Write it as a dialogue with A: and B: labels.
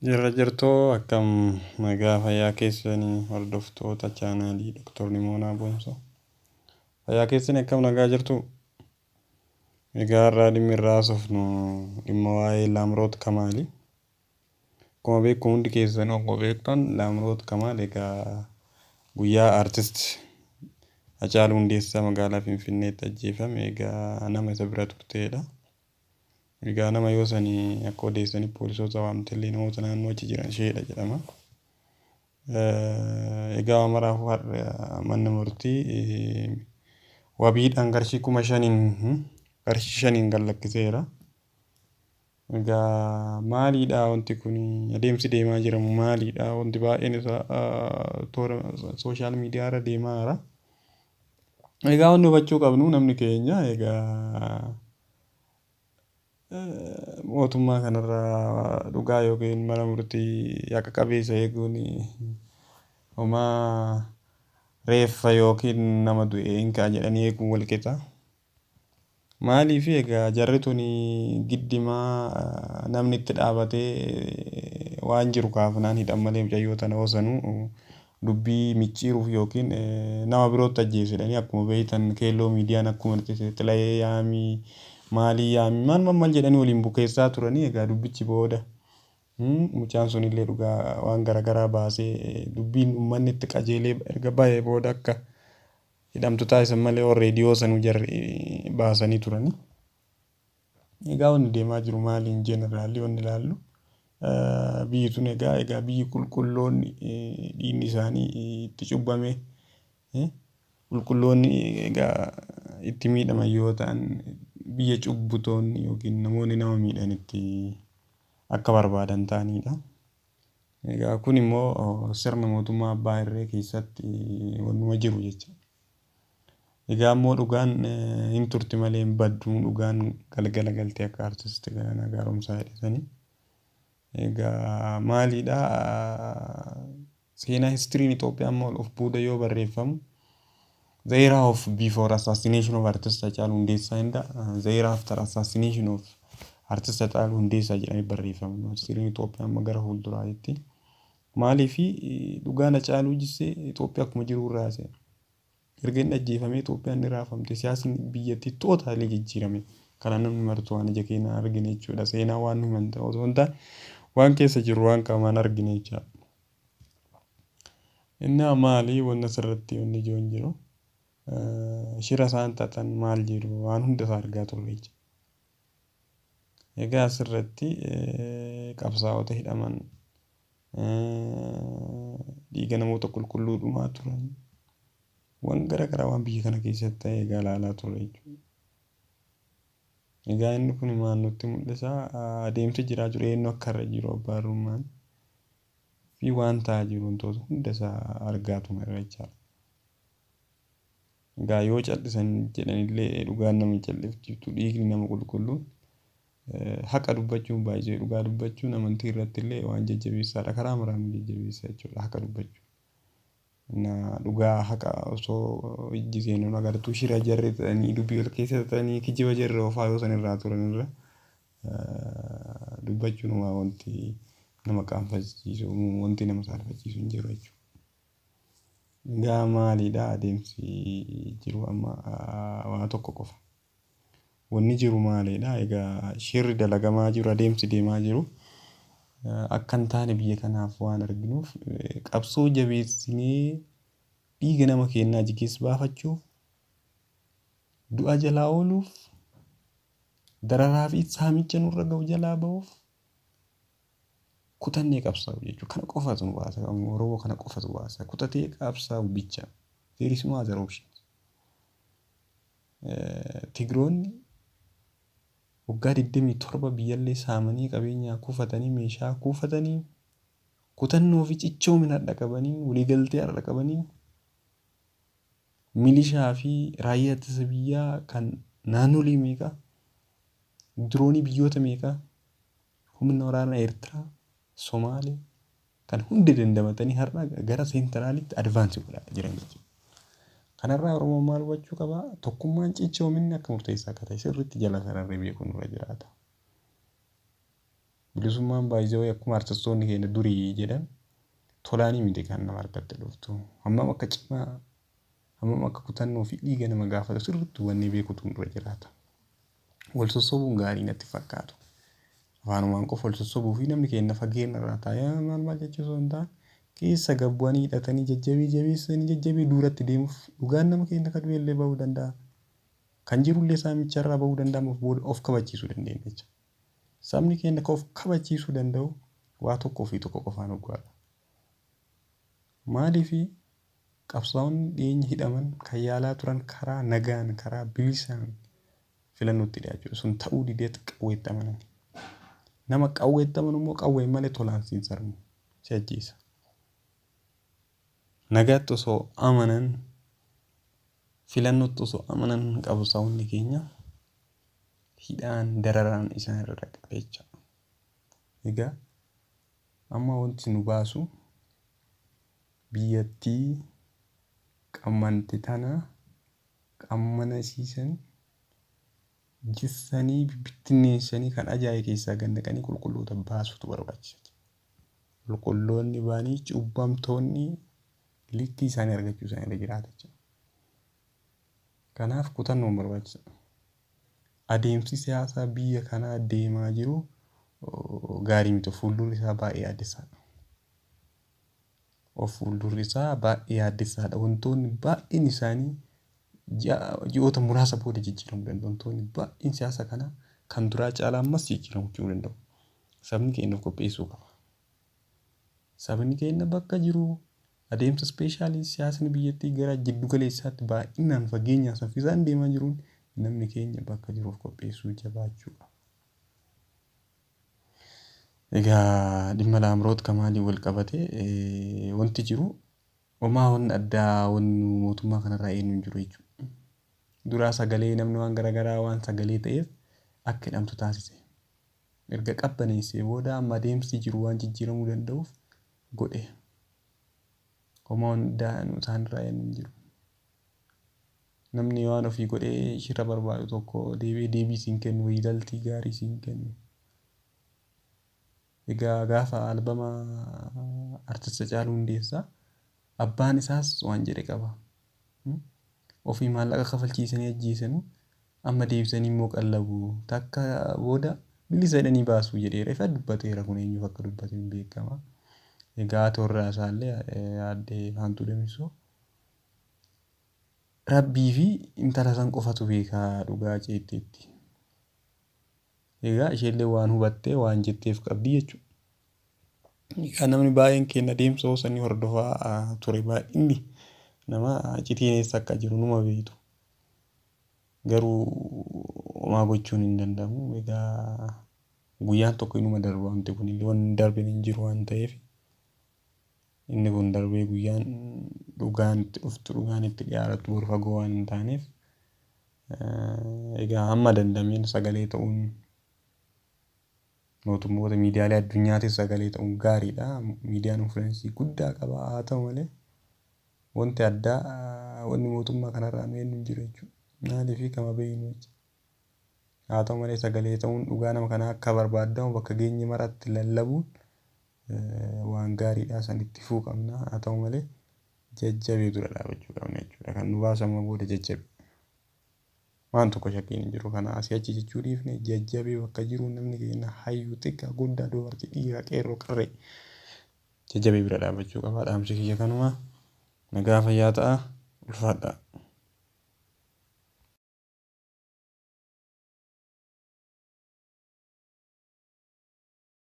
A: Jirra jirtoo akkam nagaa fayyaa keessanii hordoftoota chaanaalii Dr. Nimoonaa Boonsoo. Fayyaa keessanii akkam nagaa jirtu? Egaa har'aa dhimmi irraa haasofnu dhimma waa'ee Laamroot Kamaali. Akkuma beektu hundi keessan akkuma beektan Laamroot Kamaal egaa guyyaa aartist Hacaaluu Hundeessaa magaalaa Finfinneetti ajjeefame egaa nama isa bira turtedha. Egaa nama yoo sanii akka odeessanii poolisoota waamtillee namoota naannoo achi jiran isheedha jedhama. Egaa maraafuu har'a manni murtii wabiidhaan qarshii 5,000 gallakkiseera. Egaa maalidha wanti kun adeemsi deemaa jiramu maalidha wanti baay'een isaa toora sooshaal miidiyaa irra deemaa jira. Egaa wanni hubachuu qabnu namni keenya egaa mootummaa kanarraa dhugaa yookiin mana murtii haqa qabeessa eeguun homaa reeffa yookiin nama du'e hin ka'a jedhanii eeguun wal qixa. Maaliif egaa jarri tuni giddimaa namni itti dhaabatee waan jiru kaafnaan hidhan malee mucayyoo tana hoosanuu dubbii micciiruuf yookiin nama birootti ajjeesedhanii akkuma beektan keelloo miidiyaan akkuma xilayee yaamii maalii yaamii maal jedhanii waliin bukeessaa turanii egaa dubbichi booda mucaan sunillee dhugaa waan garaagaraa baasee dubbiin uummanni itti qajeelee erga baay'ee booda akka hidhamtu taasisan malee reediyoo sanuu jarri baasanii turanii. Egaa wanni deemaa jiru maaliin jeenaraalii wanni ilaallu biyyi tun egaa biyyi qulqulloonni dhiigni isaanii itti cubbame qulqulloonni egaa itti miidhaman yoo ta'an biyya cubbutoonni yookiin namoonni nama miidhan itti akka barbaadan ta'anidha. Egaa kun immoo sirna mootummaa abbaa irree keessatti wannuma jiru jecha. Egaa immoo dhugaan hin turti malee hin baddu dhugaan galgala galtee akka aartistii Galaanaa Gaaromsaa jedhanii. Egaa maalidha seenaa histiriin Itoophiyaa immoo of booda yoo barreeffamu the era of before assassination of artist Hacaaluu Hundeessaa inda the era after assassination of artist Hacaaluu Hundeessaa jedhanii barreeffamu histiriin Itoophiyaa amma gara fuulduraatti. Maaliif dhugaan Hacaaluu jissee Itoophiyaa akkuma jiru irraa seena. Erga inni ajjeefamee Itoophiyaan ni raafamte siyaasni biyyattii tootaalee jijjiirame. Kana namni martuu waan ija keenyaan argine jechuudha. Seenaa waan nu himanta osoo hin taane waan keessa jiru waan qaamaan argine jechuudha. Inni maali wanna asirratti wanni ijoon jiru shira isaan xaxan maal jiru waan hunda isaa argaa turre jechuudha. Egaa asirratti qabsaa'ota hidhaman dhiiga namoota qulqulluu dhumaa turan waan garaagaraa waan biyya kana keessatti ta'e egaa ilaalaa turre jechuudha. Egaa inni kun maal nutti mul'isa adeemsa jiraa jiru eenyu akka irra jiru abbaa rummaan fi waan ta'aa jiru wantoota hunda isaa argaa turre jechuudha. Egaa yoo callisan jedhanillee dhugaan nama callifchiiftu dhiigni nama qulqulluun haqa dubbachuun baay'ee dhugaa dubbachuun amantii irratti illee waan jajjabeessaadha karaa maraan jajjabeessa jechuudha haqa dubbachuu. Dhugaa haqa osoo ijji seenuun agartuu shira jarri ta'anii dubbii wal keessa ta'anii kijiba jarri ofaa yoo san irraa turan irra dubbachuun waa wanti nama qaanfachiisu wanti nama saalfachiisu hin jiru jechuudha. Egaa maalidha adeemsi jiru amma waa tokko qofa. Wanni jiru maalidha egaa shirri dalagamaa jiru adeemsi deemaa jiru. Akka hin taane biyya kanaaf waan arginuuf qabsoo jabeessinee dhiiga nama keenyaa jigee baafachuuf du'a jalaa ooluuf dararaa fi saamicha nurra ga'u jalaa ba'uuf kutannee qabsaa'u jechuudha. Kana qofatu nu baasa Oromoo kana qofatu baasa kutatee qabsaa'u bicha. There is no other option. Tigiroonni waggaa 27 biyyallee saamanii qabeenyaa kuufatanii meeshaa kuufatanii kutannoo fi cichoomina har'a qabanii waliigaltee har'a qabanii milishaa fi raayyaa ittisa biyyaa kan naannolee meeqa diroonii biyyoota meeqa humna waraanaa Eertiraa Somaalee kan hundi dandamatanii har'a gara seentiraalitti advaansii godhaa jiran jechuudha. Kanarraa Oromoon maal hubachuu qaba? Tokkummaan cichoominni akka murteessaa akka ta'e sirriitti jala sararee beekuun irra jiraata. Bilisummaan baay'ee akkuma artistoonni keenya durii jedhan tolaanii miti kan nama harkatti dhuftu. Hammam akka cimaa, hammam akka kutannoo fi dhiiga nama gaafatu sirriitti hubannee beekutu nurra jiraata. Wal sossobuun gaarii natti fakkaatu. Afaanumaan qofa wal sossobuu fi namni keenya fageenya irraa taa'ee maal jechuun osoo hin taane keessa gabbu'anii hidhatanii jajjabii duratti deemuuf dhugaan nama keenya kan du'e illee bahuu danda'a. Kan jirullee saamicha irraa bahuu danda'amuuf booda of kabachiisuu dandeenya jecha. Sabni keenya kan of kabachiisuu danda'u waa tokkoo fi tokko qofaan hoggaadha. Maaliifii qabsaa'onni dhiyeenya hidhaman kan yaalaa turan karaa nagaan karaa bilisaan filannootti dhiyaachuudha. Sun ta'uu didee qawweetti amanan. Nama qawweetti amanu immoo qawween malee tolaan siin sarmu si ajjeesa. Nagaatti osoo amanan filannootti osoo amanan qabsaa'onni keenya hidhaan dararaan isaan irra dhaqqabe jechuudha. Egaa amma wanti nu baasu biyyattii qammante tana qammanasiisan jissanii bittinneessanii kan ajaa'iba keessaa gannaqanii qulqulloota baasutu barbaachisa. Qulqulloonni baanii cubbamtoonni likkii isaanii argachuu isaanii irra jiraata jechuudha. Kanaaf kutannoon barbaachisa. Adeemsi siyaasaa biyya kanaa deemaa jiru gaarii miti. Fuuldurri isaa baay'ee yaaddessaadha. Fuuldurri isaa baay'ee yaaddessaadha. Wantoonni baay'een isaanii ji'oota muraasa booda jijjiiramuu danda'u. Wantoonni baay'een siyaasa kanaa kan duraa caalaa ammas jijjiiramuu danda'u. Sabni keenya of qopheessuu qaba. Sabni keenya bakka jiru adeemsa ispeeshaalii siyaasni biyyattii gara jiddu galeessaatti baay'inaan fageenyaan saffisaan deemaa jiruun namni keenya bakka jiru of qopheessuu jabaachuu qaba. Egaa dhimma Laamroot Kamaaliin wal qabatee wanti jiru homaa wanni addaa wanni mootummaa kanarraa eenyu hin jiru jechuudha. Duraa sagalee namni waan garaagaraa waan sagalee ta'eef akka hidhamtu taasise. Erga qabbaneessee booda amma adeemsi jiru waan jijjiiramuu danda'uuf godhe. Homaa wanni addaa isaanirraa eenyu hin jiru. Namni waan ofii godhee shira barbaadu tokko deebii siin kennu wiidaltii gaarii siin kennu. Egaa gaafa albama artista Haacaaluu Hundeessaa abbaan isaas waan jedhe qaba. Ofii maallaqa kafalchiisanii ajjeesanu amma deebisanii immoo qallabu takka booda bilisa jedhanii baasuu jedheera. Ifa dubbateera kun eenyuuf akka dubbate hin beekama. Egaa torraa isaallee aadde Faantuu Damisoo Rabbii fi intala san qofatu beekaa dhugaa ceetteetti. Egaa isheellee waan hubattee waan jetteef qabdi jechuudha. Egaa namni baay'een keenya adeemsa osanii hordofaa ture baay'inni nama citiineessa akka jiru numa beektu. Garuu homaa gochuun hin danda'amu. Egaa guyyaan tokko inuma darba wanti kun illee waan darbe hin jiru waan ta'eef inni kun darbee guyyaan dhugaan itti dhuftu dhugaan itti dhiyaatu boru fagoo waan hin taaneef egaa hamma dandameen sagalee ta'uun mootummoota miidiyaalee addunyaatiif sagalee ta'uun gaariidha. Miidiyaan influensii guddaa qaba. Haa ta'u malee wanti addaa wanni mootummaa kanarraa nu hin jiru jechuudha. Maaliif kama beeynu jechuudha. Haa ta'u malee sagalee ta'uun dhugaa nama kanaa akka barbaadamu bakka geenye maratti lallabuun waan gaariidha sanitti fuu qabna. Haa ta'u malee jajjabee dura dhaabachuu qabna jechuudha. Kan nu baasamu booda jajjabe. Waan tokko shakkiin hin jiru kana asii achi jechuu dhiifne jajjabee bakka jiru namni keenya hayyuu xiqqaa guddaa dubartii dhiira qeerroo qarree jajjabee bira dhaabachuu qaba. Dhaamsi kiyya kanuma nagaa fayyaa ta'a ulfaadha.